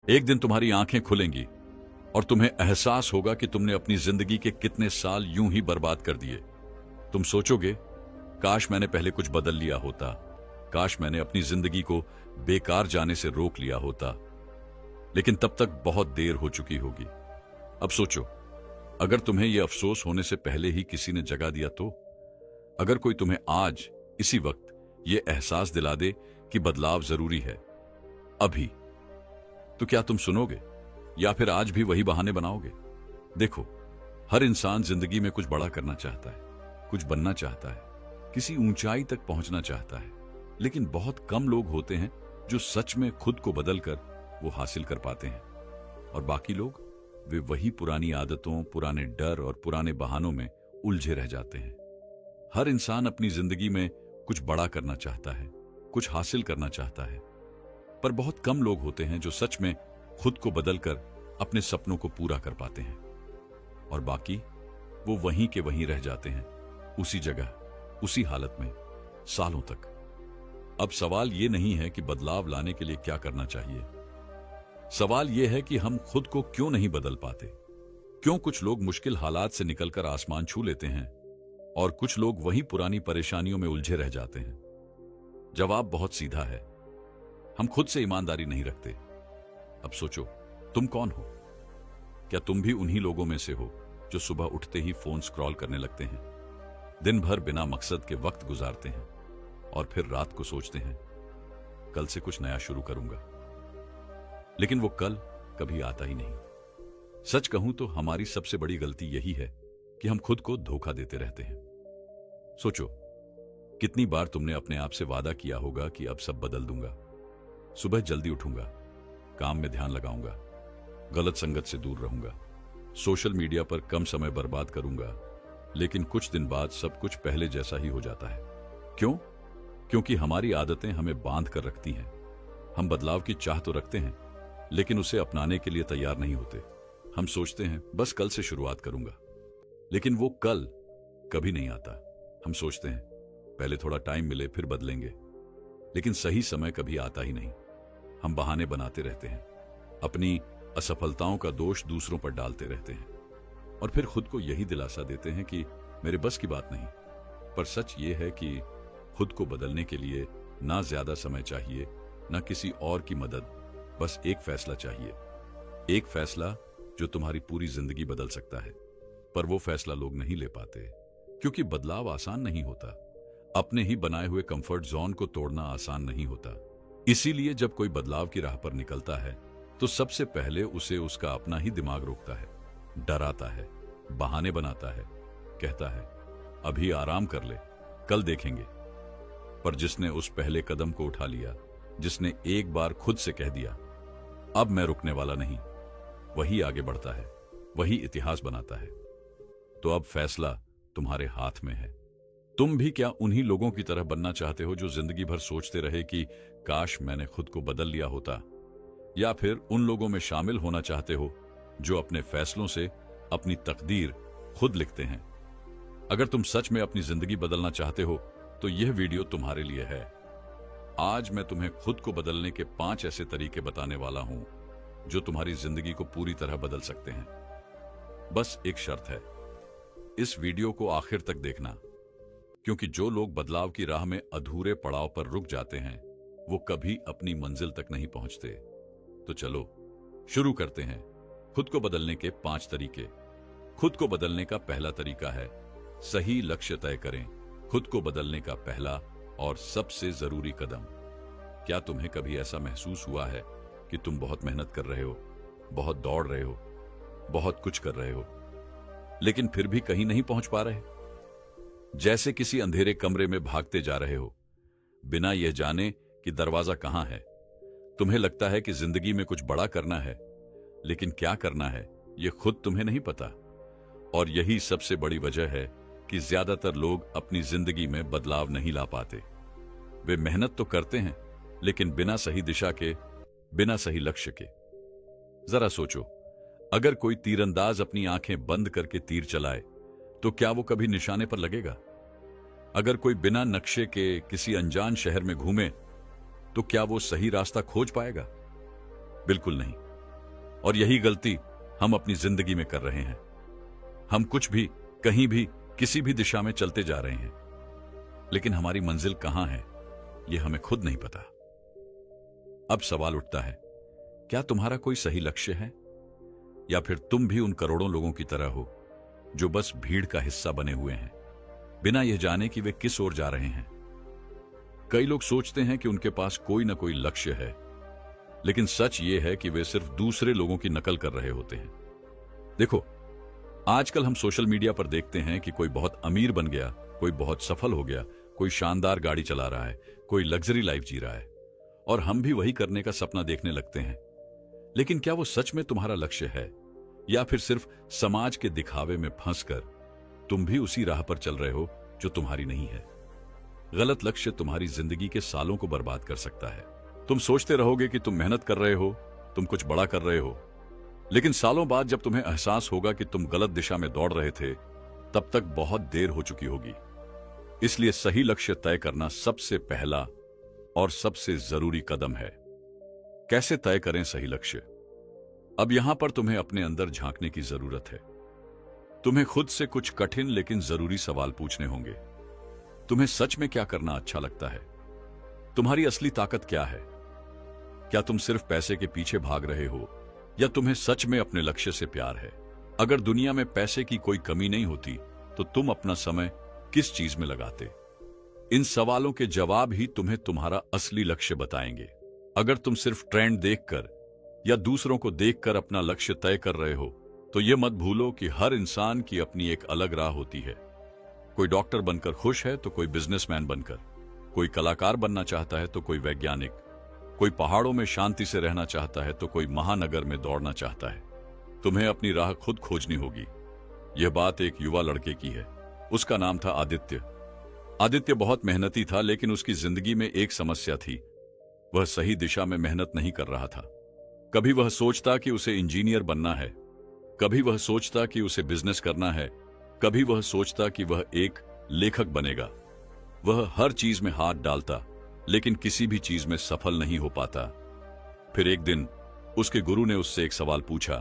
एक दिन तुम्हारी आंखें खुलेंगी और तुम्हें एहसास होगा कि तुमने अपनी जिंदगी के कितने साल यूं ही बर्बाद कर दिए। तुम सोचोगे, काश मैंने पहले कुछ बदल लिया होता, काश मैंने अपनी जिंदगी को बेकार जाने से रोक लिया होता। लेकिन तब तक बहुत देर हो चुकी होगी। अब सोचो, अगर तुम्हें यह अफसोस होने से पहले ही किसी ने जगा दिया तो? अगर कोई तुम्हें आज इसी वक्त यह एहसास दिला दे कि बदलाव जरूरी है अभी, तो क्या तुम सुनोगे या फिर आज भी वही बहाने बनाओगे? देखो, हर इंसान जिंदगी में कुछ बड़ा करना चाहता है, कुछ बनना चाहता है, किसी ऊंचाई तक पहुंचना चाहता है, लेकिन बहुत कम लोग होते हैं जो सच में खुद को बदलकर वो हासिल कर पाते हैं। और बाकी लोग, वे वही पुरानी आदतों, पुराने डर और पुराने बहानों में उलझे रह जाते हैं। हर इंसान अपनी जिंदगी में कुछ बड़ा करना चाहता है, कुछ हासिल करना चाहता है, पर बहुत कम लोग होते हैं जो सच में खुद को बदलकर अपने सपनों को पूरा कर पाते हैं। और बाकी वो वहीं के वहीं रह जाते हैं, उसी जगह, उसी हालत में, सालों तक। अब सवाल ये नहीं है कि बदलाव लाने के लिए क्या करना चाहिए। सवाल यह है कि हम खुद को क्यों नहीं बदल पाते। क्यों कुछ लोग मुश्किल हालात से निकलकर आसमान छू लेते हैं और कुछ लोग वहीं पुरानी परेशानियों में उलझे रह जाते हैं? जवाब बहुत सीधा है, हम खुद से ईमानदारी नहीं रखते। अब सोचो, तुम कौन हो? क्या तुम भी उन्हीं लोगों में से हो जो सुबह उठते ही फोन स्क्रॉल करने लगते हैं, दिन भर बिना मकसद के वक्त गुजारते हैं और फिर रात को सोचते हैं कल से कुछ नया शुरू करूंगा, लेकिन वो कल कभी आता ही नहीं? सच कहूं तो हमारी सबसे बड़ी गलती यही है कि हम खुद को धोखा देते रहते हैं। सोचो, कितनी बार तुमने अपने आप से वादा किया होगा कि अब सब बदल दूंगा, सुबह जल्दी उठूंगा, काम में ध्यान लगाऊंगा, गलत संगत से दूर रहूंगा, सोशल मीडिया पर कम समय बर्बाद करूंगा, लेकिन कुछ दिन बाद सब कुछ पहले जैसा ही हो जाता है। क्यों? क्योंकि हमारी आदतें हमें बांध कर रखती हैं। हम बदलाव की चाह तो रखते हैं, लेकिन उसे अपनाने के लिए तैयार नहीं होते। हम सोचते हैं बस कल से शुरुआत करूंगा, लेकिन वो कल कभी नहीं आता। हम सोचते हैं पहले थोड़ा टाइम मिले फिर बदलेंगे, लेकिन सही समय कभी आता ही नहीं। हम बहाने बनाते रहते हैं, अपनी असफलताओं का दोष दूसरों पर डालते रहते हैं और फिर खुद को यही दिलासा देते हैं कि मेरे बस की बात नहीं। पर सच ये है कि खुद को बदलने के लिए ना ज्यादा समय चाहिए, ना किसी और की मदद, बस एक फैसला चाहिए। एक फैसला जो तुम्हारी पूरी जिंदगी बदल सकता है। पर वो फैसला लोग नहीं ले पाते, क्योंकि बदलाव आसान नहीं होता। अपने ही बनाए हुए कंफर्ट जोन को तोड़ना आसान नहीं होता। इसीलिए जब कोई बदलाव की राह पर निकलता है तो सबसे पहले उसे उसका अपना ही दिमाग रोकता है, डराता है, बहाने बनाता है, कहता है अभी आराम कर ले, कल देखेंगे। पर जिसने उस पहले कदम को उठा लिया, जिसने एक बार खुद से कह दिया अब मैं रुकने वाला नहीं, वही आगे बढ़ता है, वही इतिहास बनाता है। तो अब फैसला तुम्हारे हाथ में है। तुम भी क्या उन्हीं लोगों की तरह बनना चाहते हो जो जिंदगी भर सोचते रहे कि काश मैंने खुद को बदल लिया होता, या फिर उन लोगों में शामिल होना चाहते हो जो अपने फैसलों से अपनी तकदीर खुद लिखते हैं? अगर तुम सच में अपनी जिंदगी बदलना चाहते हो तो यह वीडियो तुम्हारे लिए है। आज मैं तुम्हें खुद को बदलने के 5 ऐसे तरीके बताने वाला हूं जो तुम्हारी जिंदगी को पूरी तरह बदल सकते हैं। बस एक शर्त है, इस वीडियो को आखिर तक देखना, क्योंकि जो लोग बदलाव की राह में अधूरे पड़ाव पर रुक जाते हैं वो कभी अपनी मंजिल तक नहीं पहुंचते। तो चलो शुरू करते हैं खुद को बदलने के 5 तरीके। खुद को बदलने का पहला तरीका है सही लक्ष्य तय करें। खुद को बदलने का पहला और सबसे जरूरी कदम। क्या तुम्हें कभी ऐसा महसूस हुआ है कि तुम बहुत मेहनत कर रहे हो, बहुत दौड़ रहे हो, बहुत कुछ कर रहे हो, लेकिन फिर भी कहीं नहीं पहुंच पा रहे? जैसे किसी अंधेरे कमरे में भागते जा रहे हो, बिना यह जाने कि दरवाजा कहां है। तुम्हें लगता है कि जिंदगी में कुछ बड़ा करना है, लेकिन क्या करना है यह खुद तुम्हें नहीं पता। और यही सबसे बड़ी वजह है कि ज्यादातर लोग अपनी जिंदगी में बदलाव नहीं ला पाते। वे मेहनत तो करते हैं, लेकिन बिना सही दिशा के, बिना सही लक्ष्य के। जरा सोचो, अगर कोई तीरंदाज अपनी आंखें बंद करके तीर चलाए तो क्या वो कभी निशाने पर लगेगा? अगर कोई बिना नक्शे के किसी अनजान शहर में घूमे तो क्या वो सही रास्ता खोज पाएगा? बिल्कुल नहीं। और यही गलती हम अपनी जिंदगी में कर रहे हैं। हम कुछ भी, कहीं भी, किसी भी दिशा में चलते जा रहे हैं, लेकिन हमारी मंजिल कहां है यह हमें खुद नहीं पता। अब सवाल उठता है, क्या तुम्हारा कोई सही लक्ष्य है, या फिर तुम भी उन करोड़ों लोगों की तरह हो जो बस भीड़ का हिस्सा बने हुए हैं, बिना यह जाने कि वे किस ओर जा रहे हैं। कई लोग सोचते हैं कि उनके पास कोई ना कोई लक्ष्य है, लेकिन सच यह है कि वे सिर्फ दूसरे लोगों की नकल कर रहे होते हैं। देखो, आजकल हम सोशल मीडिया पर देखते हैं कि कोई बहुत अमीर बन गया, कोई बहुत सफल हो गया, कोई शानदार गाड़ी चला रहा है, कोई लग्जरी लाइफ जी रहा है, और हम भी वही करने का सपना देखने लगते हैं। लेकिन क्या वो सच में तुम्हारा लक्ष्य है, या फिर सिर्फ समाज के दिखावे में फंसकर तुम भी उसी राह पर चल रहे हो जो तुम्हारी नहीं है? गलत लक्ष्य तुम्हारी जिंदगी के सालों को बर्बाद कर सकता है। तुम सोचते रहोगे कि तुम मेहनत कर रहे हो, तुम कुछ बड़ा कर रहे हो, लेकिन सालों बाद जब तुम्हें एहसास होगा कि तुम गलत दिशा में दौड़ रहे थे, तब तक बहुत देर हो चुकी होगी। इसलिए सही लक्ष्य तय करना सबसे पहला और सबसे जरूरी कदम है। कैसे तय करें सही लक्ष्य? अब यहां पर तुम्हें अपने अंदर झांकने की जरूरत है। तुम्हें खुद से कुछ कठिन लेकिन जरूरी सवाल पूछने होंगे। तुम्हें सच में क्या करना अच्छा लगता है? तुम्हारी असली ताकत क्या है? क्या तुम सिर्फ पैसे के पीछे भाग रहे हो, या तुम्हें सच में अपने लक्ष्य से प्यार है? अगर दुनिया में पैसे की कोई कमी नहीं होती, तो तुम अपना समय किस चीज में लगाते? इन सवालों के जवाब ही तुम्हें तुम्हारा असली लक्ष्य बताएंगे। अगर तुम सिर्फ ट्रेंड देखकर या दूसरों को देखकर अपना लक्ष्य तय कर रहे हो, तो यह मत भूलो कि हर इंसान की अपनी एक अलग राह होती है। कोई डॉक्टर बनकर खुश है तो कोई बिजनेसमैन बनकर, कोई कलाकार बनना चाहता है तो कोई वैज्ञानिक, कोई पहाड़ों में शांति से रहना चाहता है तो कोई महानगर में दौड़ना चाहता है। तुम्हें अपनी राह खुद खोजनी होगी। यह बात एक युवा लड़के की है। उसका नाम था आदित्य। आदित्य बहुत मेहनती था, लेकिन उसकी जिंदगी में एक समस्या थी। वह सही दिशा में मेहनत नहीं कर रहा था। कभी वह सोचता कि उसे इंजीनियर बनना है, कभी वह सोचता कि उसे बिजनेस करना है, कभी वह सोचता कि वह एक लेखक बनेगा। वह हर चीज में हाथ डालता, लेकिन किसी भी चीज में सफल नहीं हो पाता। फिर एक दिन उसके गुरु ने उससे एक सवाल पूछा,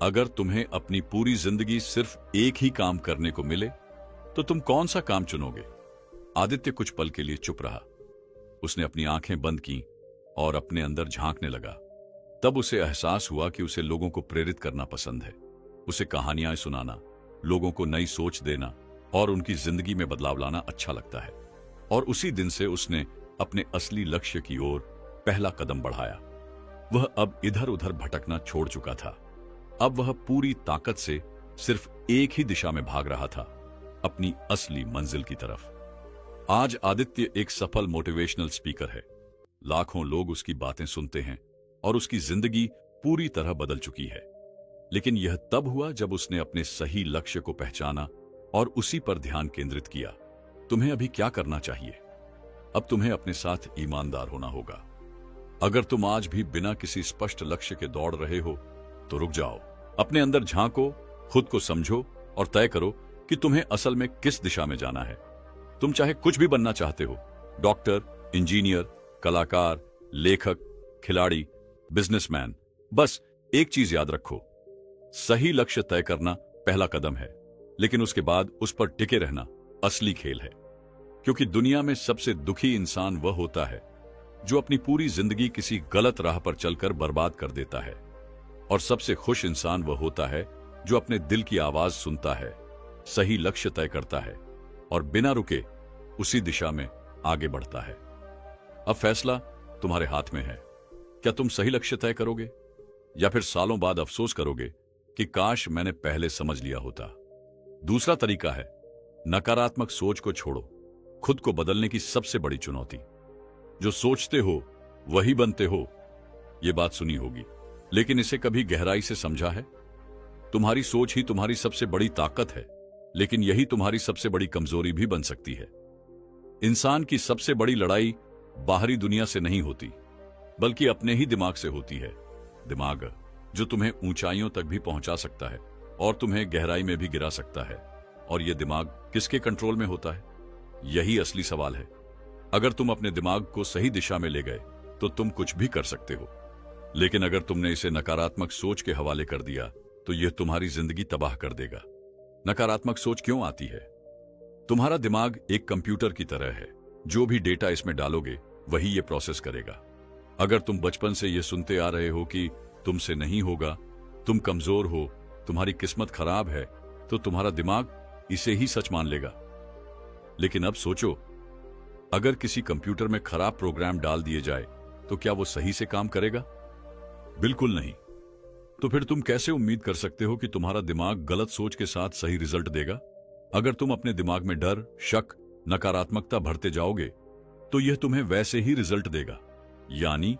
अगर तुम्हें अपनी पूरी जिंदगी सिर्फ एक ही काम करने को मिले, तो तुम कौन सा काम चुनोगे? आदित्य कुछ पल के लिए चुप रहा। उसने अपनी आंखें बंद की और अपने अंदर झांकने लगा। तब उसे एहसास हुआ कि उसे लोगों को प्रेरित करना पसंद है। उसे कहानियां सुनाना, लोगों को नई सोच देना और उनकी जिंदगी में बदलाव लाना अच्छा लगता है। और उसी दिन से उसने अपने असली लक्ष्य की ओर पहला कदम बढ़ाया। वह अब इधर उधर भटकना छोड़ चुका था। अब वह पूरी ताकत से सिर्फ एक ही दिशा में भाग रहा था, अपनी असली मंजिल की तरफ। आज आदित्य एक सफल मोटिवेशनल स्पीकर है। लाखों लोग उसकी बातें सुनते हैं और उसकी जिंदगी पूरी तरह बदल चुकी है। लेकिन यह तब हुआ जब उसने अपने सही लक्ष्य को पहचाना और उसी पर ध्यान केंद्रित किया। तुम्हें अभी क्या करना चाहिए? अब तुम्हें अपने साथ ईमानदार होना होगा। अगर तुम आज भी बिना किसी स्पष्ट लक्ष्य के दौड़ रहे हो, तो रुक जाओ, अपने अंदर झांको, खुद को समझो और तय करो कि तुम्हें असल में किस दिशा में जाना है। तुम चाहे कुछ भी बनना चाहते हो, डॉक्टर, इंजीनियर, कलाकार, लेखक, खिलाड़ी, बिजनेसमैन, बस एक चीज याद रखो, सही लक्ष्य तय करना पहला कदम है, लेकिन उसके बाद उस पर टिके रहना असली खेल है। क्योंकि दुनिया में सबसे दुखी इंसान वह होता है जो अपनी पूरी जिंदगी किसी गलत राह पर चलकर बर्बाद कर देता है, और सबसे खुश इंसान वह होता है जो अपने दिल की आवाज सुनता है, सही लक्ष्य तय करता है और बिना रुके उसी दिशा में आगे बढ़ता है। अब फैसला तुम्हारे हाथ में है। क्या तुम सही लक्ष्य तय करोगे, या फिर सालों बाद अफसोस करोगे कि काश मैंने पहले समझ लिया होता? दूसरा तरीका है, नकारात्मक सोच को छोड़ो। खुद को बदलने की सबसे बड़ी चुनौती, जो सोचते हो वही बनते हो, यह बात सुनी होगी, लेकिन इसे कभी गहराई से समझा है? तुम्हारी सोच ही तुम्हारी सबसे बड़ी ताकत है, लेकिन यही तुम्हारी सबसे बड़ी कमजोरी भी बन सकती है। इंसान की सबसे बड़ी लड़ाई बाहरी दुनिया से नहीं होती, बल्कि अपने ही दिमाग से होती है। दिमाग जो तुम्हें ऊंचाइयों तक भी पहुंचा सकता है और तुम्हें गहराई में भी गिरा सकता है। और यह दिमाग किसके कंट्रोल में होता है? यही असली सवाल है। अगर तुम अपने दिमाग को सही दिशा में ले गए तो तुम कुछ भी कर सकते हो, लेकिन अगर तुमने इसे नकारात्मक सोच के हवाले कर दिया तो यह तुम्हारी जिंदगी तबाह कर देगा। नकारात्मक सोच क्यों आती है? तुम्हारा दिमाग एक कंप्यूटर की तरह है, जो भी डेटा इसमें डालोगे वही ये प्रोसेस करेगा। अगर तुम बचपन से यह सुनते आ रहे हो कि तुमसे नहीं होगा, तुम कमजोर हो, तुम्हारी किस्मत खराब है, तो तुम्हारा दिमाग इसे ही सच मान लेगा। लेकिन अब सोचो, अगर किसी कंप्यूटर में खराब प्रोग्राम डाल दिए जाए तो क्या वो सही से काम करेगा? बिल्कुल नहीं। तो फिर तुम कैसे उम्मीद कर सकते हो कि तुम्हारा दिमाग गलत सोच के साथ सही रिजल्ट देगा? अगर तुम अपने दिमाग में डर, शक, नकारात्मकता भरते जाओगे तो यह तुम्हें वैसे ही रिजल्ट देगा। यानी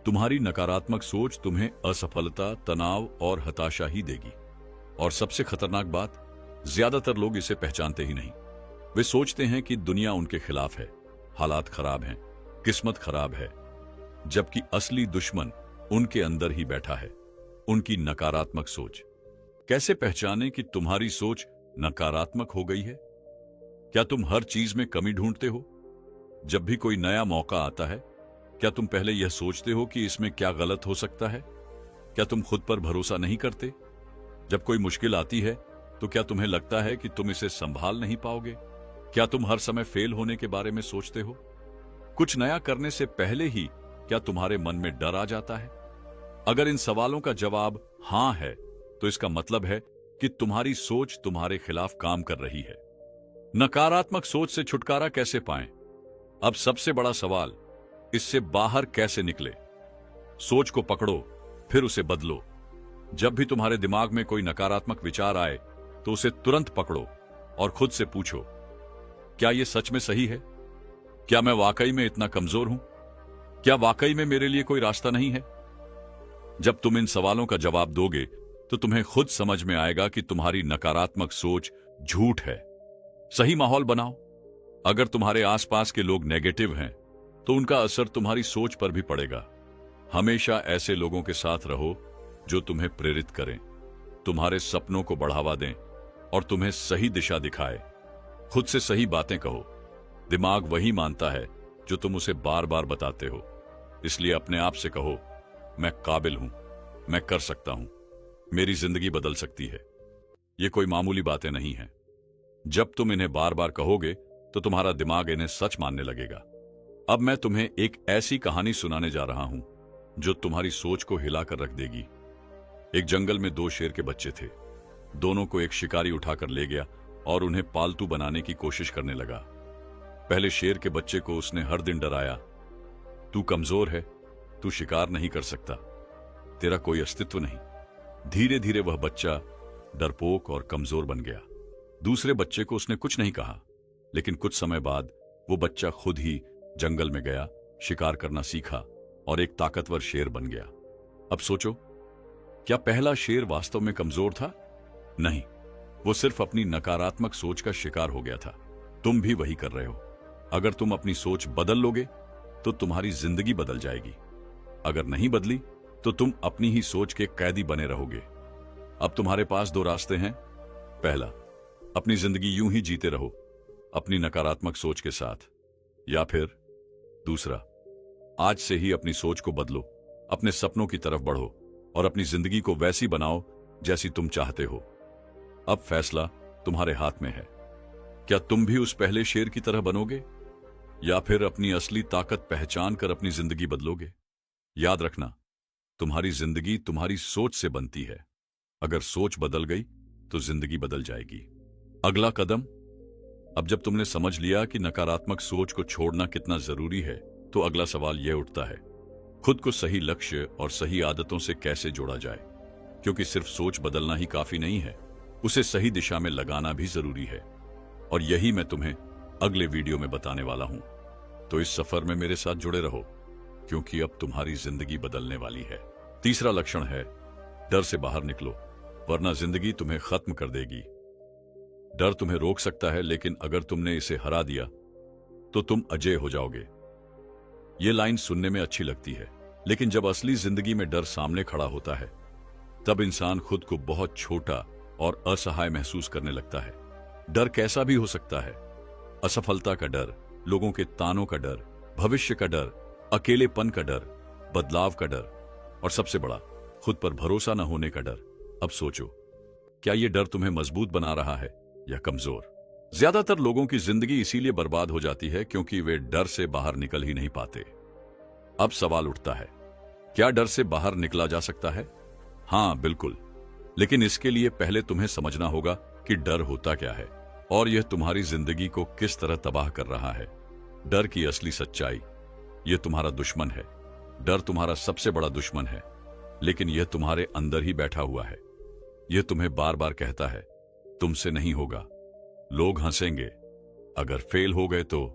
तुम्हारी नकारात्मक सोच तुम्हें असफलता, तनाव और हताशा ही देगी। और सबसे खतरनाक बात, ज्यादातर लोग इसे पहचानते ही नहीं। वे सोचते हैं कि दुनिया उनके खिलाफ है, हालात खराब हैं, किस्मत खराब है, जबकि असली दुश्मन उनके अंदर ही बैठा है, उनकी नकारात्मक सोच। कैसे पहचाने कि तुम्हारी सोच नकारात्मक हो गई है? क्या तुम हर चीज में कमी ढूंढते हो? जब भी कोई नया मौका आता है, क्या तुम पहले यह सोचते हो कि इसमें क्या गलत हो सकता है? क्या तुम खुद पर भरोसा नहीं करते? जब कोई मुश्किल आती है तो क्या तुम्हें लगता है कि तुम इसे संभाल नहीं पाओगे? क्या तुम हर समय फेल होने के बारे में सोचते हो? कुछ नया करने से पहले ही क्या तुम्हारे मन में डर आ जाता है? अगर इन सवालों का जवाब हां है तो इसका मतलब है कि तुम्हारी सोच तुम्हारे खिलाफ काम कर रही है। नकारात्मक सोच से छुटकारा कैसे पाएं? अब सबसे बड़ा सवाल, इससे बाहर कैसे निकले? सोच को पकड़ो, फिर उसे बदलो। जब भी तुम्हारे दिमाग में कोई नकारात्मक विचार आए तो उसे तुरंत पकड़ो और खुद से पूछो, क्या यह सच में सही है? क्या मैं वाकई में इतना कमजोर हूं? क्या वाकई में मेरे लिए कोई रास्ता नहीं है? जब तुम इन सवालों का जवाब दोगे तो तुम्हें खुद समझ में आएगा कि तुम्हारी नकारात्मक सोच झूठ है। सही माहौल बनाओ। अगर तुम्हारे आसपास के लोग नेगेटिव हैं तो उनका असर तुम्हारी सोच पर भी पड़ेगा। हमेशा ऐसे लोगों के साथ रहो जो तुम्हें प्रेरित करें, तुम्हारे सपनों को बढ़ावा दें और तुम्हें सही दिशा दिखाए। खुद से सही बातें कहो। दिमाग वही मानता है जो तुम उसे बार बार बताते हो। इसलिए अपने आप से कहो, मैं काबिल हूं, मैं कर सकता हूं, मेरी जिंदगी बदल सकती है। ये कोई मामूली बातें नहीं हैं। जब तुम इन्हें बार बार कहोगे तो तुम्हारा दिमाग इन्हें सच मानने लगेगा। अब मैं तुम्हें एक ऐसी कहानी सुनाने जा रहा हूं जो तुम्हारी सोच को हिलाकर रख देगी। एक जंगल में दो शेर के बच्चे थे। दोनों को एक शिकारी उठाकर ले गया और उन्हें पालतू बनाने की कोशिश करने लगा। पहले शेर के बच्चे को उसने हर दिन डराया, तू कमजोर है, तू शिकार नहीं कर सकता, तेरा कोई अस्तित्व नहीं। धीरे धीरे वह बच्चा डरपोक और कमजोर बन गया। दूसरे बच्चे को उसने कुछ नहीं कहा, लेकिन कुछ समय बाद वो बच्चा खुद ही जंगल में गया, शिकार करना सीखा और एक ताकतवर शेर बन गया। अब सोचो, क्या पहला शेर वास्तव में कमजोर था? नहीं, वो सिर्फ अपनी नकारात्मक सोच का शिकार हो गया था। तुम भी वही कर रहे हो। अगर तुम अपनी सोच बदल लोगे तो तुम्हारी जिंदगी बदल जाएगी। अगर नहीं बदली तो तुम अपनी ही सोच के कैदी बने रहोगे। अब तुम्हारे पास दो रास्ते हैं। पहला, अपनी जिंदगी यूं ही जीते रहो अपनी नकारात्मक सोच के साथ, या फिर दूसरा, आज से ही अपनी सोच को बदलो, अपने सपनों की तरफ बढ़ो और अपनी जिंदगी को वैसी बनाओ जैसी तुम चाहते हो। अब फैसला तुम्हारे हाथ में है। क्या तुम भी उस पहले शेर की तरह बनोगे या फिर अपनी असली ताकत पहचान कर अपनी जिंदगी बदलोगे? याद रखना, तुम्हारी जिंदगी तुम्हारी सोच से बनती है। अगर सोच बदल गई तो जिंदगी बदल जाएगी। अगला कदम, अब जब तुमने समझ लिया कि नकारात्मक सोच को छोड़ना कितना जरूरी है, तो अगला सवाल यह उठता है, खुद को सही लक्ष्य और सही आदतों से कैसे जोड़ा जाए? क्योंकि सिर्फ सोच बदलना ही काफी नहीं है, उसे सही दिशा में लगाना भी जरूरी है। और यही मैं तुम्हें अगले वीडियो में बताने वाला हूं। तो इस सफर में मेरे साथ जुड़े रहो, क्योंकि अब तुम्हारी जिंदगी बदलने वाली है। तीसरा लक्षण है, डर से बाहर निकलो, वरना जिंदगी तुम्हें खत्म कर देगी। डर तुम्हें रोक सकता है, लेकिन अगर तुमने इसे हरा दिया तो तुम अजेय हो जाओगे। यह लाइन सुनने में अच्छी लगती है, लेकिन जब असली जिंदगी में डर सामने खड़ा होता है तब इंसान खुद को बहुत छोटा और असहाय महसूस करने लगता है। डर कैसा भी हो सकता है, असफलता का डर, लोगों के तानों का डर, भविष्य का डर, अकेलेपन का डर, बदलाव का डर। और सबसे बड़ा, खुद पर भरोसा न होने का डर। अब सोचो, क्या यह डर तुम्हें मजबूत बना रहा है या कमजोर? ज्यादातर लोगों की जिंदगी इसीलिए बर्बाद हो जाती है क्योंकि वे डर से बाहर निकल ही नहीं पाते। अब सवाल उठता है, क्या डर से बाहर निकला जा सकता है? हां, बिल्कुल। लेकिन इसके लिए पहले तुम्हें समझना होगा कि डर होता क्या है और यह तुम्हारी जिंदगी को किस तरह तबाह कर रहा है। डर की असली सच्चाई, यह तुम्हारा दुश्मन है। डर तुम्हारा सबसे बड़ा दुश्मन है, लेकिन यह तुम्हारे अंदर ही बैठा हुआ है। यह तुम्हें बार बार कहता है, तुमसे नहीं होगा, लोग हंसेंगे, अगर फेल हो गए तो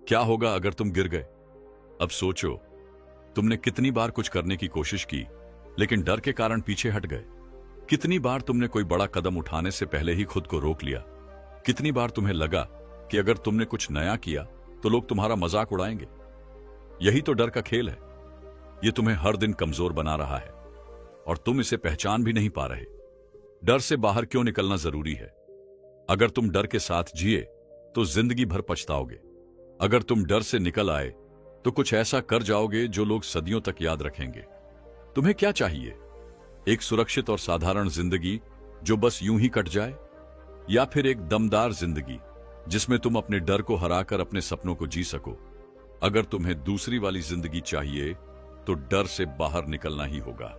क्या होगा अगर तुम गिर गए। अब सोचो, तुमने कितनी बार कुछ करने की कोशिश की लेकिन डर के कारण पीछे हट गए। कितनी बार तुमने कोई बड़ा कदम उठाने से पहले ही खुद को रोक लिया। कितनी बार तुम्हें लगा कि अगर तुमने कुछ नया किया तो लोग तुम्हारा मजाक उड़ाएंगे। यही तो डर का खेल है। यह तुम्हें हर दिन कमजोर बना रहा है और तुम इसे पहचान भी नहीं पा रहे। डर से बाहर क्यों निकलना जरूरी है? अगर तुम डर के साथ जिए तो जिंदगी भर पछताओगे। अगर तुम डर से निकल आए तो कुछ ऐसा कर जाओगे जो लोग सदियों तक याद रखेंगे। तुम्हें क्या चाहिए? एक सुरक्षित और साधारण जिंदगी जो बस यूं ही कट जाए, या फिर एक दमदार जिंदगी जिसमें तुम अपने डर को हराकर अपने सपनों को जी सको? अगर तुम्हें दूसरी वाली जिंदगी चाहिए तो डर से बाहर निकलना ही होगा।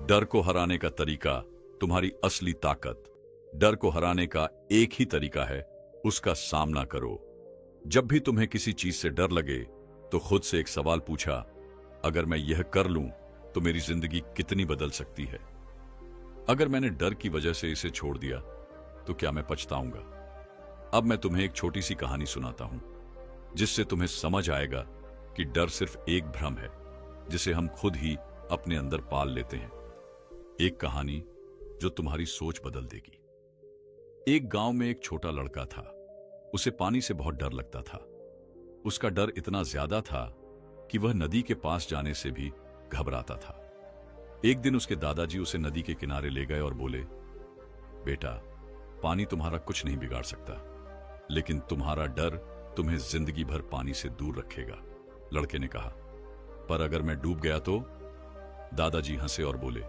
डर को हराने का तरीका, तुम्हारी असली ताकत। डर को हराने का एक ही तरीका है, उसका सामना करो। जब भी तुम्हें किसी चीज से डर लगे तो खुद से एक सवाल पूछा, अगर मैं यह कर लूं तो मेरी जिंदगी कितनी बदल सकती है? अगर मैंने डर की वजह से इसे छोड़ दिया तो क्या मैं पछताऊंगा? अब मैं तुम्हें एक छोटी सी कहानी सुनाता हूं जिससे तुम्हें समझ आएगा कि डर सिर्फ एक भ्रम है जिसे हम खुद ही अपने अंदर पाल लेते हैं। एक कहानी जो तुम्हारी सोच बदल देगी। एक गांव में एक छोटा लड़का था। उसे पानी से बहुत डर लगता था। उसका डर इतना ज्यादा था कि वह नदी के पास जाने से भी घबराता था। एक दिन उसके दादाजी उसे नदी के किनारे ले गए और बोले, बेटा, पानी तुम्हारा कुछ नहीं बिगाड़ सकता, लेकिन तुम्हारा डर तुम्हें जिंदगी भर पानी से दूर रखेगा। लड़के ने कहा, पर अगर मैं डूब गया तो? दादाजी हंसे और बोले,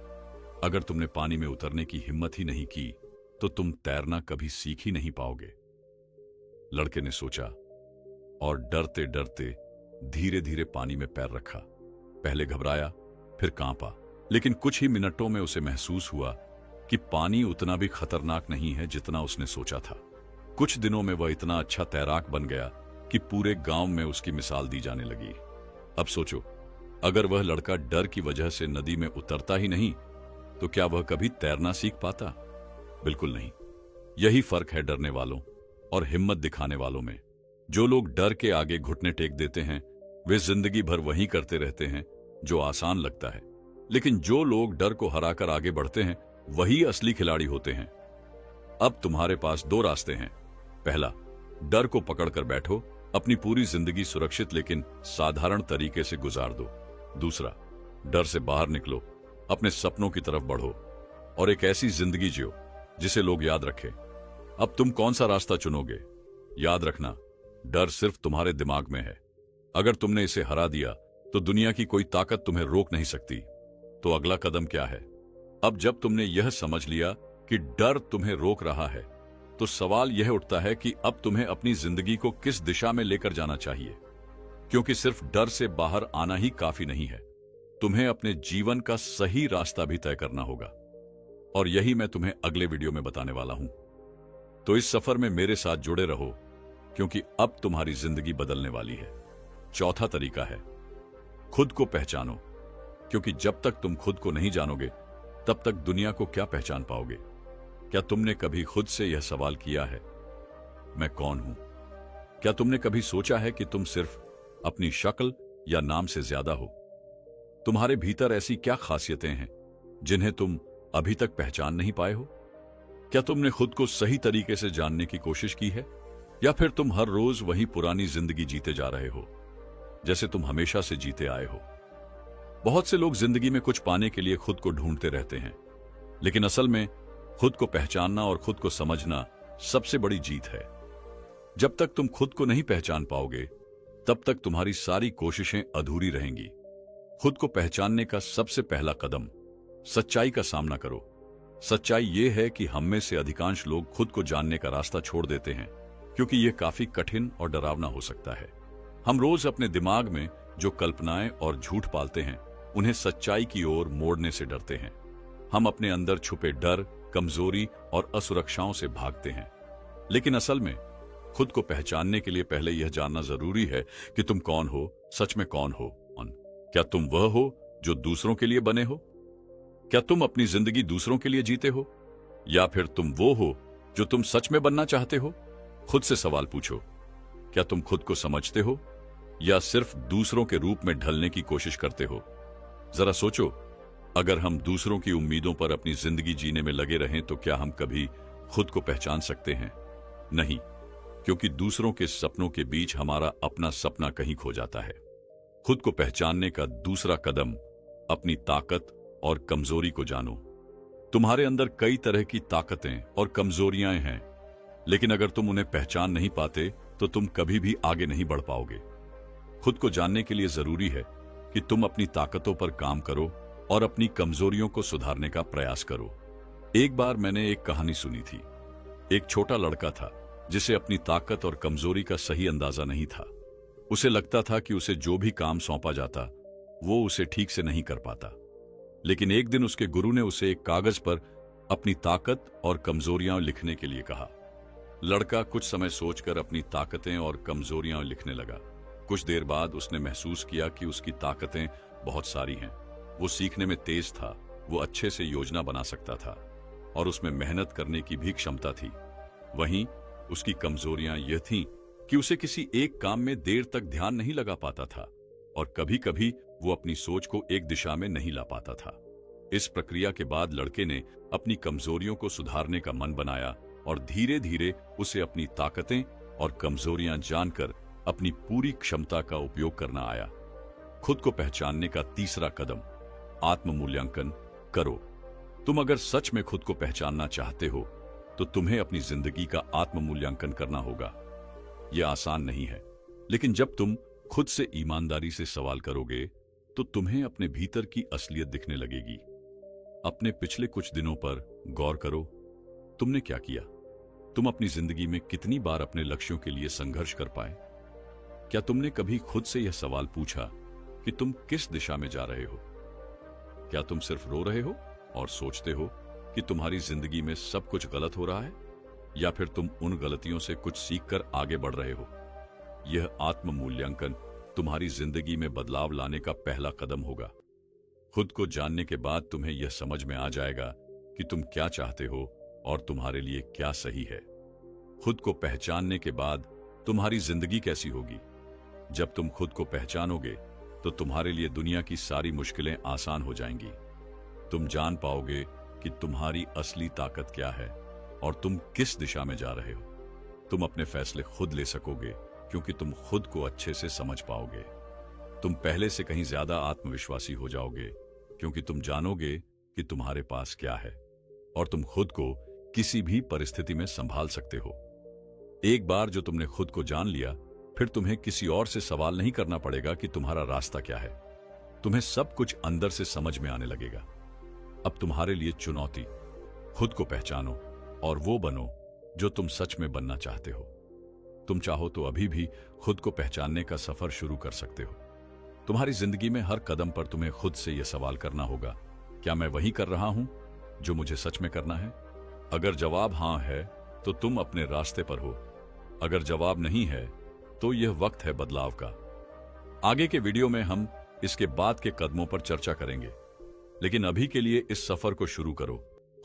अगर तुमने पानी में उतरने की हिम्मत ही नहीं की तो तुम तैरना कभी सीख ही नहीं पाओगे। लड़के ने सोचा और डरते डरते धीरे धीरे पानी में पैर रखा। पहले घबराया, फिर कांपा, लेकिन कुछ ही मिनटों में उसे महसूस हुआ कि पानी उतना भी खतरनाक नहीं है जितना उसने सोचा था। कुछ दिनों में वह इतना अच्छा तैराक बन गया कि पूरे गांव में उसकी मिसाल दी जाने लगी। अब सोचो, अगर वह लड़का डर की वजह से नदी में उतरता ही नहीं तो क्या वह कभी तैरना सीख पाता? बिल्कुल नहीं। यही फर्क है डरने वालों और हिम्मत दिखाने वालों में। जो लोग डर के आगे घुटने टेक देते हैं वे जिंदगी भर वही करते रहते हैं जो आसान लगता है, लेकिन जो लोग डर को हराकर आगे बढ़ते हैं वही असली खिलाड़ी होते हैं। अब तुम्हारे पास दो रास्ते हैं। पहला, डर को पकड़कर बैठो, अपनी पूरी जिंदगी सुरक्षित लेकिन साधारण तरीके से गुजार दो। दूसरा, डर से बाहर निकलो, अपने सपनों की तरफ बढ़ो और एक ऐसी जिंदगी जियो जिसे लोग याद रखें। अब तुम कौन सा रास्ता चुनोगे? याद रखना, डर सिर्फ तुम्हारे दिमाग में है। अगर तुमने इसे हरा दिया तो दुनिया की कोई ताकत तुम्हें रोक नहीं सकती। तो अगला कदम क्या है? अब जब तुमने यह समझ लिया कि डर तुम्हें रोक रहा है तो सवाल यह उठता है कि अब तुम्हें अपनी जिंदगी को किस दिशा में लेकर जाना चाहिए, क्योंकि सिर्फ डर से बाहर आना ही काफी नहीं है। तुम्हें अपने जीवन का सही रास्ता भी तय करना होगा और यही मैं तुम्हें अगले वीडियो में बताने वाला हूं। तो इस सफर में मेरे साथ जुड़े रहो क्योंकि अब तुम्हारी जिंदगी बदलने वाली है। चौथा तरीका है, खुद को पहचानो, क्योंकि जब तक तुम खुद को नहीं जानोगे तब तक दुनिया को क्या पहचान पाओगे? क्या तुमने कभी खुद से यह सवाल किया है, मैं कौन हूं? क्या तुमने कभी सोचा है कि तुम सिर्फ अपनी शक्ल या नाम से ज्यादा हो? तुम्हारे भीतर ऐसी क्या खासियतें हैं जिन्हें तुम अभी तक पहचान नहीं पाए हो? क्या तुमने खुद को सही तरीके से जानने की कोशिश की है, या फिर तुम हर रोज वही पुरानी जिंदगी जीते जा रहे हो जैसे तुम हमेशा से जीते आए हो? बहुत से लोग जिंदगी में कुछ पाने के लिए खुद को ढूंढते रहते हैं, लेकिन असल में खुद को पहचानना और खुद को समझना सबसे बड़ी जीत है। जब तक तुम खुद को नहीं पहचान पाओगे तब तक तुम्हारी सारी कोशिशें अधूरी रहेंगी। खुद को पहचानने का सबसे पहला कदम सच्चाई का सामना करो। सच्चाई यह है कि हम में से अधिकांश लोग खुद को जानने का रास्ता छोड़ देते हैं क्योंकि यह काफी कठिन और डरावना हो सकता है। हम रोज अपने दिमाग में जो कल्पनाएं और झूठ पालते हैं उन्हें सच्चाई की ओर मोड़ने से डरते हैं। हम अपने अंदर छुपे डर, कमजोरी और असुरक्षाओं से भागते हैं। लेकिन असल में खुद को पहचानने के लिए पहले यह जानना जरूरी है कि तुम कौन हो, सच में कौन हो। क्या तुम वह हो जो दूसरों के लिए बने हो? क्या तुम अपनी जिंदगी दूसरों के लिए जीते हो, या फिर तुम वो हो जो तुम सच में बनना चाहते हो? खुद से सवाल पूछो, क्या तुम खुद को समझते हो या सिर्फ दूसरों के रूप में ढलने की कोशिश करते हो? जरा सोचो, अगर हम दूसरों की उम्मीदों पर अपनी जिंदगी जीने में लगे रहें तो क्या हम कभी खुद को पहचान सकते हैं? नहीं, क्योंकि दूसरों के सपनों के बीच हमारा अपना सपना कहीं खो जाता है। खुद को पहचानने का दूसरा कदम अपनी ताकत और कमजोरी को जानो। तुम्हारे अंदर कई तरह की ताकतें और कमजोरियां हैं, लेकिन अगर तुम उन्हें पहचान नहीं पाते तो तुम कभी भी आगे नहीं बढ़ पाओगे। खुद को जानने के लिए जरूरी है कि तुम अपनी ताकतों पर काम करो और अपनी कमजोरियों को सुधारने का प्रयास करो। एक बार मैंने एक कहानी सुनी थी। एक छोटा लड़का था जिसे अपनी ताकत और कमजोरी का सही अंदाजा नहीं था। उसे लगता था कि उसे जो भी काम सौंपा जाता वो उसे ठीक से नहीं कर पाता। लेकिन एक दिन उसके गुरु ने उसे एक कागज पर अपनी ताकत और कमजोरियां लिखने के लिए कहा। लड़का कुछ समय सोचकर अपनी ताकतें और कमजोरियां लिखने लगा। कुछ देर बाद उसने महसूस किया कि उसकी ताकतें बहुत सारी हैं। वो सीखने में तेज था, वो अच्छे से योजना बना सकता था और उसमें मेहनत करने की भी क्षमता थी। वहीं उसकी कमजोरियां यह थीं कि उसे किसी एक काम में देर तक ध्यान नहीं लगा पाता था और कभी-कभी वो अपनी सोच को एक दिशा में नहीं ला पाता था। इस प्रक्रिया के बाद लड़के ने अपनी कमजोरियों को सुधारने का मन बनाया और धीरे धीरे उसे अपनी ताकतें और कमजोरियां जानकर अपनी पूरी क्षमता का उपयोग करना आया। खुद को पहचानने का तीसरा कदम आत्म मूल्यांकन करो। तुम अगर सच में खुद को पहचानना चाहते हो तो तुम्हें अपनी जिंदगी का आत्म मूल्यांकन करना होगा। यह आसान नहीं है, लेकिन जब तुम खुद से ईमानदारी से सवाल करोगे तो तुम्हें अपने भीतर की असलियत दिखने लगेगी। अपने पिछले कुछ दिनों पर गौर करो। तुमने क्या किया? तुम अपनी जिंदगी में कितनी बार अपने लक्ष्यों के लिए संघर्ष कर पाए? क्या तुमने कभी खुद से यह सवाल पूछा कि तुम किस दिशा में जा रहे हो? क्या तुम सिर्फ रो रहे हो और सोचते हो कि तुम्हारी जिंदगी में सब कुछ गलत हो रहा है, या फिर तुम उन गलतियों से कुछ सीखकर आगे बढ़ रहे हो? यह आत्म मूल्यांकन तुम्हारी जिंदगी में बदलाव लाने का पहला कदम होगा। खुद को जानने के बाद तुम्हें यह समझ में आ जाएगा कि तुम क्या चाहते हो और तुम्हारे लिए क्या सही है। खुद को पहचानने के बाद तुम्हारी जिंदगी कैसी होगी? जब तुम खुद को पहचानोगे तो तुम्हारे लिए दुनिया की सारी मुश्किलें आसान हो जाएंगी। तुम जान पाओगे कि तुम्हारी असली ताकत क्या है और तुम किस दिशा में जा रहे हो। तुम अपने फैसले खुद ले सकोगे क्योंकि तुम खुद को अच्छे से समझ पाओगे। तुम पहले से कहीं ज्यादा आत्मविश्वासी हो जाओगे क्योंकि तुम जानोगे कि तुम्हारे पास क्या है और तुम खुद को किसी भी परिस्थिति में संभाल सकते हो। एक बार जो तुमने खुद को जान लिया, फिर तुम्हें किसी और से सवाल नहीं करना पड़ेगा कि तुम्हारा रास्ता क्या है। तुम्हें सब कुछ अंदर से समझ में आने लगेगा। अब तुम्हारे लिए चुनौती, खुद को पहचानो और वो बनो जो तुम सच में बनना चाहते हो। तुम चाहो तो अभी भी खुद को पहचानने का सफर शुरू कर सकते हो। तुम्हारी जिंदगी में हर कदम पर तुम्हें खुद से यह सवाल करना होगा, क्या मैं वही कर रहा हूं जो मुझे सच में करना है? अगर जवाब हां है तो तुम अपने रास्ते पर हो। अगर जवाब नहीं है तो यह वक्त है बदलाव का। आगे के वीडियो में हम इसके बाद के कदमों पर चर्चा करेंगे, लेकिन अभी के लिए इस सफर को शुरू करो,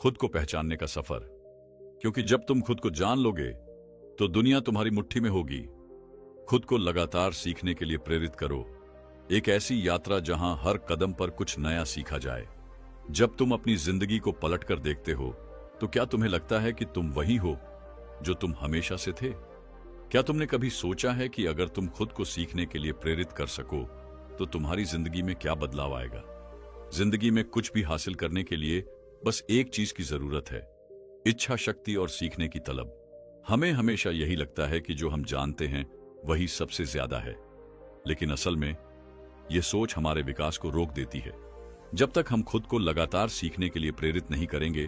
खुद को पहचानने का सफर। क्योंकि जब तुम खुद को जान लोगे तो दुनिया तुम्हारी मुट्ठी में होगी। खुद को लगातार सीखने के लिए प्रेरित करो, एक ऐसी यात्रा जहां हर कदम पर कुछ नया सीखा जाए। जब तुम अपनी जिंदगी को पलटकर देखते हो तो क्या तुम्हें लगता है कि तुम वही हो जो तुम हमेशा से थे? क्या तुमने कभी सोचा है कि अगर तुम खुद को सीखने के लिए प्रेरित कर सको तो तुम्हारी जिंदगी में क्या बदलाव आएगा? जिंदगी में कुछ भी हासिल करने के लिए बस एक चीज की जरूरत है, इच्छा शक्ति और सीखने की तलब। हमें हमेशा यही लगता है कि जो हम जानते हैं वही सबसे ज्यादा है, लेकिन असल में ये सोच हमारे विकास को रोक देती है। जब तक हम खुद को लगातार सीखने के लिए प्रेरित नहीं करेंगे,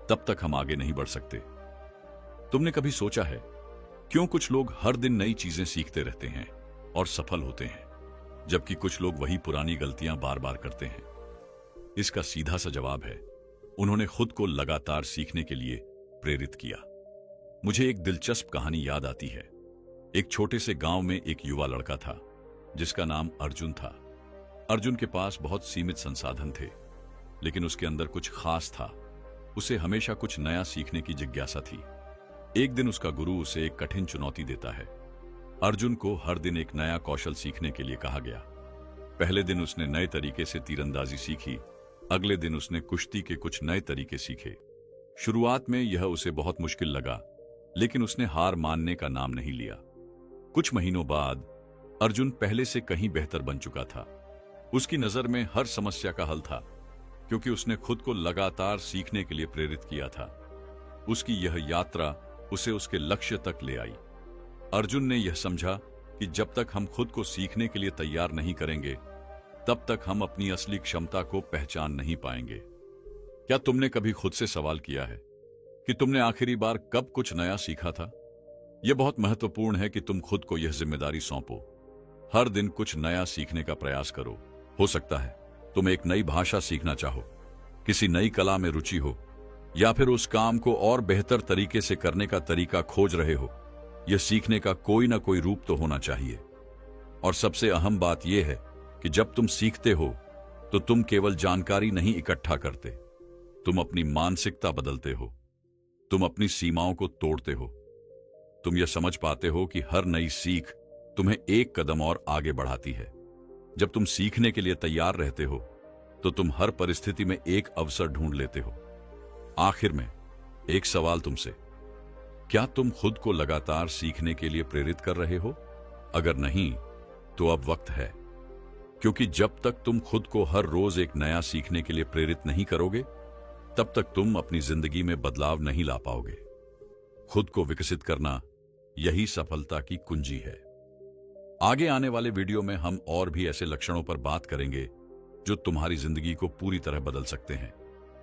तब तक हम आगे नहीं बढ़ सकते। तुमने कभी सोचा है क्यों कुछ लोग हर दिन नई चीजें सीखते रहते हैं और सफल होते हैं, जबकि कुछ लोग वही पुरानी गलतियां बार बार करते हैं? इसका सीधा सा जवाब है, उन्होंने खुद को लगातार सीखने के लिए प्रेरित किया। मुझे एक दिलचस्प कहानी याद आती है। एक छोटे से गांव में एक युवा लड़का था जिसका नाम अर्जुन था। अर्जुन के पास बहुत सीमित संसाधन थे, लेकिन उसके अंदर कुछ खास था। उसे हमेशा कुछ नया सीखने की जिज्ञासा थी। एक दिन उसका गुरु उसे एक कठिन चुनौती देता है। अर्जुन को हर दिन एक नया कौशल सीखने के लिए कहा गया। पहले दिन उसने नए तरीके से तीरंदाजी सीखी। अगले दिन उसने कुश्ती के कुछ नए तरीके सीखे। शुरुआत में यह उसे बहुत मुश्किल लगा, लेकिन उसने हार मानने का नाम नहीं लिया। कुछ महीनों बाद अर्जुन पहले से कहीं बेहतर बन चुका था। उसकी नजर में हर समस्या का हल था, क्योंकि उसने खुद को लगातार सीखने के लिए प्रेरित किया था। उसकी यह यात्रा उसे उसके लक्ष्य तक ले आई। अर्जुन ने यह समझा कि जब तक हम खुद को सीखने के लिए तैयार नहीं करेंगे, तब तक हम अपनी असली क्षमता को पहचान नहीं पाएंगे। क्या तुमने कभी खुद से सवाल किया है कि तुमने आखिरी बार कब कुछ नया सीखा था? यह बहुत महत्वपूर्ण है कि तुम खुद को यह जिम्मेदारी सौंपो। हर दिन कुछ नया सीखने का प्रयास करो। हो सकता है तुम एक नई भाषा सीखना चाहो, किसी नई कला में रुचि हो, या फिर उस काम को और बेहतर तरीके से करने का तरीका खोज रहे हो। यह सीखने का कोई ना कोई रूप तो होना चाहिए। और सबसे अहम बात यह है कि जब तुम सीखते हो तो तुम केवल जानकारी नहीं इकट्ठा करते, तुम अपनी मानसिकता बदलते हो, तुम अपनी सीमाओं को तोड़ते हो। तुम यह समझ पाते हो कि हर नई सीख तुम्हें एक कदम और आगे बढ़ाती है। जब तुम सीखने के लिए तैयार रहते हो तो तुम हर परिस्थिति में एक अवसर ढूंढ लेते हो। आखिर में एक सवाल तुमसे, क्या तुम खुद को लगातार सीखने के लिए प्रेरित कर रहे हो? अगर नहीं, तो अब वक्त है, क्योंकि जब तक तुम खुद को हर रोज एक नया सीखने के लिए प्रेरित नहीं करोगे, तब तक तुम अपनी जिंदगी में बदलाव नहीं ला पाओगे। खुद को विकसित करना यही सफलता की कुंजी है। आगे आने वाले वीडियो में हम और भी ऐसे लक्षणों पर बात करेंगे जो तुम्हारी जिंदगी को पूरी तरह बदल सकते हैं।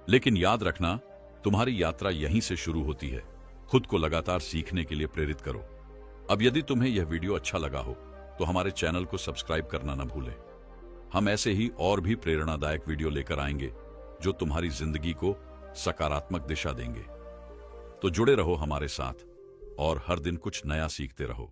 लेकिन याद रखना, तुम्हारी यात्रा यहीं से शुरू होती है। खुद को लगातार सीखने के लिए प्रेरित करो। अब यदि तुम्हें यह वीडियो अच्छा लगा हो तो हमारे चैनल को सब्सक्राइब करना न भूलें। हम ऐसे ही और भी प्रेरणादायक वीडियो लेकर आएंगे जो तुम्हारी जिंदगी को सकारात्मक दिशा देंगे। तो जुड़े रहो हमारे साथ और हर दिन कुछ नया सीखते रहो।